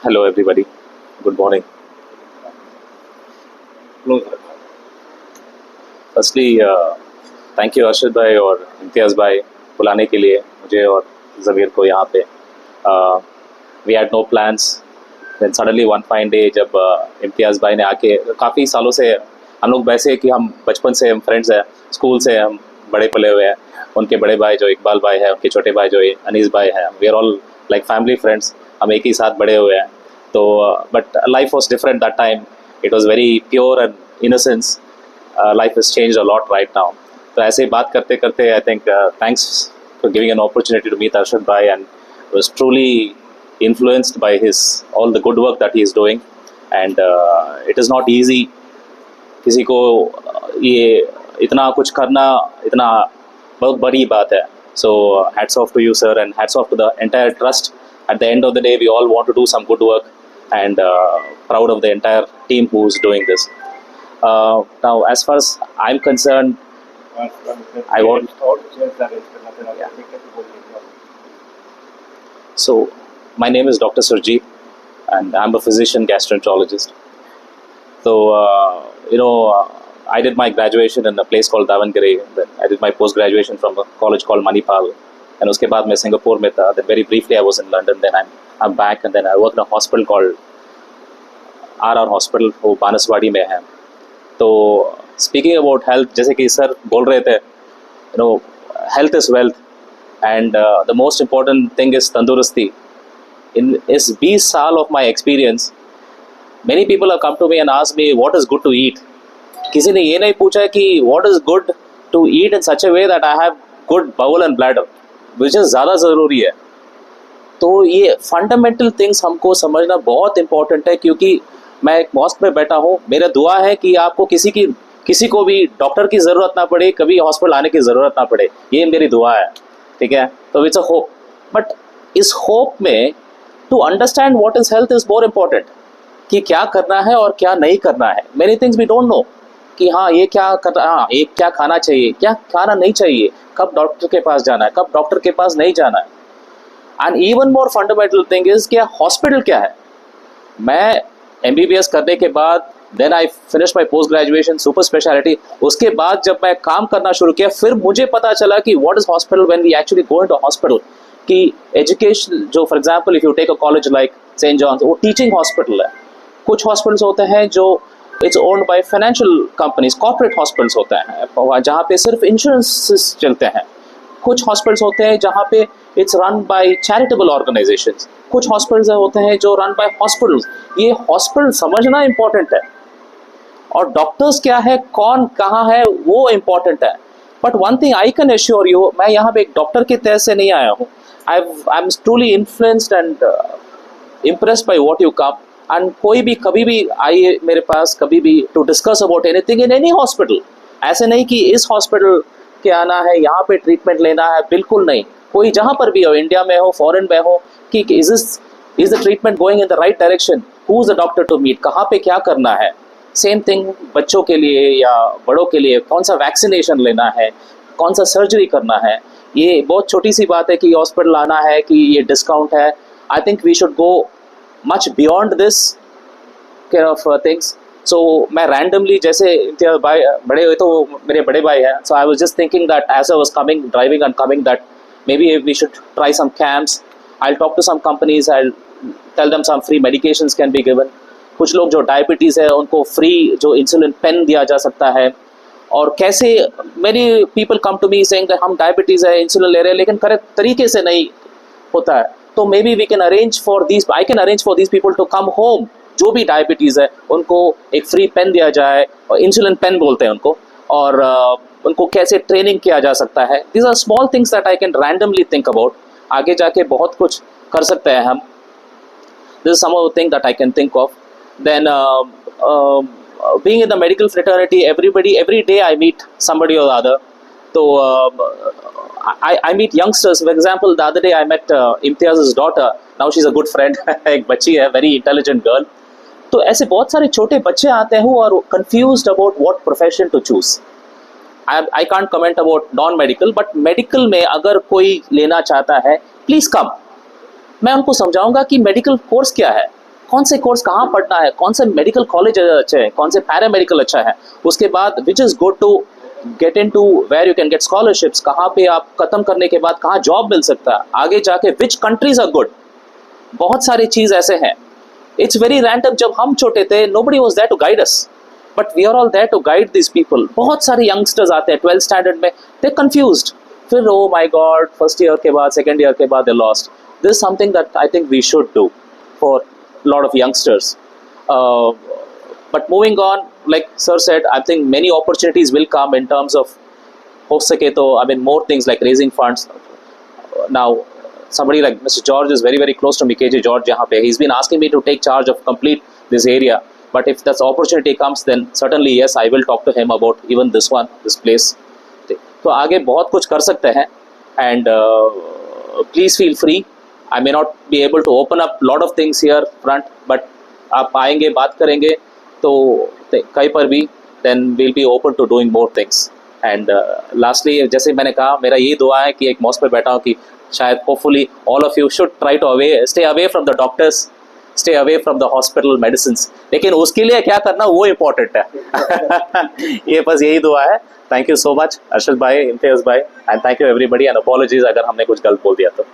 Hello, everybody. Good morning. Firstly, thank you Arshad भाई और इम्तियाज़ भाई बुलाने के लिए मुझे और ज़मीर को यहाँ पे. We had no plans. Then suddenly one fine day जब इम्तियाज़ भाई ने आके काफ़ी सालों से हम लोग वैसे कि हम बचपन से हम फ्रेंड्स हैं, स्कूल से हम बड़े पले हुए हैं. उनके बड़े भाई जो इकबाल भाई है, उनके छोटे भाई जो अनीस भाई है, we are all like family friends. हम एक ही साथ बड़े हुए हैं. तो but life was different that time. It was very pure and innocence. Life has changed a lot right now. तो ऐसे ही बात करते करते I think thanks for giving an opportunity to meet Arshad Bhai, and was truly influenced by his all the good work that he is doing. And it is not easy किसी को ये इतना कुछ करना इतना बहुत बड़ी बात है. So hats off to you sir, and hats off to the entire trust. At the end of the day we all want to do some good work, and proud of the entire team who is doing this. Now, as far as I'm concerned, I want. So, my name is Dr. Surjeet, and I'm a physician gastroenterologist. So, I did my graduation in a place called Davangere. Then I did my post-graduation from a college called Manipal. And उसके बाद मैं Singapore में था. Then very briefly I was in London. Then I'm back, and then I worked in a hospital called RR Hospital, वो बानसवाड़ी में है. तो speaking about health, जैसे कि सर बोल रहे थे, health is wealth, and the most important thing is तंदुरुस्ती. इन इस 20 साल of my experience, many people have come to me and asked me what is good to eat. किसी ने ये नहीं पूछा कि what is good to eat in such a way that I have good bowel and bladder, which is ज़्यादा ज़रूरी है. तो ये फंडामेंटल थिंग्स हमको समझना बहुत इम्पॉर्टेंट है, क्योंकि मैं एक मॉस्क में बैठा हूँ. मेरा दुआ है कि आपको किसी को भी डॉक्टर की ज़रूरत ना पड़े, कभी हॉस्पिटल आने की ज़रूरत ना पड़े. ये मेरी दुआ है, ठीक है. तो इट्स अ होप, बट इस होप में to understand what is health is more important, कि क्या करना है और क्या नहीं करना है. Many things we don't know कि हाँ ये क्या करना, हाँ ये क्या खाना चाहिए, क्या खाना नहीं चाहिए, कब डॉक्टर के पास जाना है, कब डॉक्टर के पास नहीं जाना है. And even more fundamental thing is क्या हॉस्पिटल क्या है. मैं MBBS करने के बाद then I finish my post graduation super speciality. उसके बाद जब मैं काम करना शुरू किया, फिर मुझे पता चला कि what is hospital when we actually go into hospital. कि एजुकेशन, जो for example if you take a college like Saint John's, वो टीचिंग हॉस्पिटल है. कुछ हॉस्पिटल्स होते हैं जो it's owned by financial companies, corporate hospitals होते हैं जहाँ पे सिर्फ इंश्योरेंस चलते हैं. कुछ हॉस्पिटल्स होते हैं जहाँ पे it's run by charitable organisations. कुछ हॉस्पिटल्स होते हैं जो रन बाय हॉस्पिटल्स. ये हॉस्पिटल समझना इम्पॉर्टेंट है, और डॉक्टर्स क्या है, कौन कहाँ है, वो इम्पॉर्टेंट है. But one thing I can assure you, मैं यहाँ पे एक डॉक्टर के तहत से नहीं आया हूँ. I am truly influenced and impressed by what you come. एंड कोई भी कभी भी आइए मेरे पास, कभी भी to discuss about anything in any hospital. ऐसे नहीं कि इस हॉस्पिटल के आना है, यहाँ पे ट्रीटमेंट लेना है, बिल्कुल नहीं. कोई जहाँ पर भी हो, इंडिया में हो, फॉरेन में हो, कि is the treatment going in the right direction, who is the doctor to meet, कहाँ पे क्या करना है. सेम थिंग बच्चों के लिए या बड़ों के लिए, कौन सा वैक्सीनेशन लेना है, कौन सा सर्जरी करना है. ये बहुत छोटी सी बात है कि हॉस्पिटल आना है, कि ये डिस्काउंट है. I think we should go much beyond this care of things. So मैं रैंडमली, जैसे भाई बड़े हुए तो मेरे बड़े भाई हैं, so I was just thinking that as I was coming driving and coming that maybe we should try some camps. I'll talk to some companies, I'll tell them some free medications can be given. कुछ लोग जो diabetes है उनको free जो insulin pen दिया जा सकता है. और कैसे many people come to me saying that हम डायबिटीज़ है, इंसुलिन ले रहे हैं, लेकिन करेक्ट तरीके से नहीं होता है. तो maybe we can arrange for these, I can arrange for these people to come home. जो भी डायबिटीज़ है उनको एक फ्री पेन दिया जाए, और इंसुलिन पेन बोलते हैं उनको, और उनको कैसे ट्रेनिंग किया जा सकता है. These are small things that I can randomly think about. आगे जाके बहुत कुछ कर सकते हैं हम. This is some of the thing that I can think of. Then being in the medical fraternity, every day I meet somebody or the other. तो I meet youngsters. For example, the other day I met Imtiaz's daughter. Now she's a good friend. एक बच्ची है, very intelligent girl. तो ऐसे बहुत सारे छोटे बच्चे आते हैं who are confused about what profession to choose. I can't comment about non-medical, but medical में अगर कोई लेना चाहता है, प्लीज़ कम. मैं उनको समझाऊंगा कि मेडिकल कोर्स क्या है. कौन से कोर्स कहाँ पढ़ना है, कौन से मेडिकल कॉलेज अच्छे हैं, कौन से पैरामेडिकल अच्छा है, उसके बाद which is good to get in to where you can get scholarships, कहाँ पे आप खत्म करने के बाद कहाँ जॉब मिल सकता है, आगे जाके विच कंट्रीज आर गुड, बहुत सारी चीज़ ऐसे हैं. It's very random. जब हम छोटे थे nobody was there to guide us, but we are all there to guide these people. बहुत सारे यंगस्टर्स आते हैं 12th स्टैंडर्ड में, they confused, फिर oh my god first year के बाद सेकेंड ईयर के बाद they lost. This is something that I think we should do for a lot of youngsters. But moving on, like sir said, I think many opportunities will come in terms of हो सके तो I mean more things like raising funds. Now somebody like Mr. George is very close to me, KJ George यहाँ पे, he's been asking me to take charge of complete this area, but if this opportunity comes then certainly yes, I will talk to him about even this one, this place. तो आगे बहुत कुछ कर सकते हैं, and please feel free. I may not be able to open up lot of things here front, but आप आएंगे बात करेंगे तो कहीं पर भी then we'll be open to doing more things. And lastly, जैसे मैंने कहा, मेरा यही दुआ है कि एक मौज पर बैठा हूँ कि शायद hopefully all of you should try to stay away from the doctors, stay away from the hospital medicines. लेकिन उसके लिए क्या करना वो important है. ये बस यही दुआ है. Thank you so much Arshad भाई, इम्तियाज भाई, and thank you everybody, and apologies अगर हमने कुछ गलत बोल दिया तो.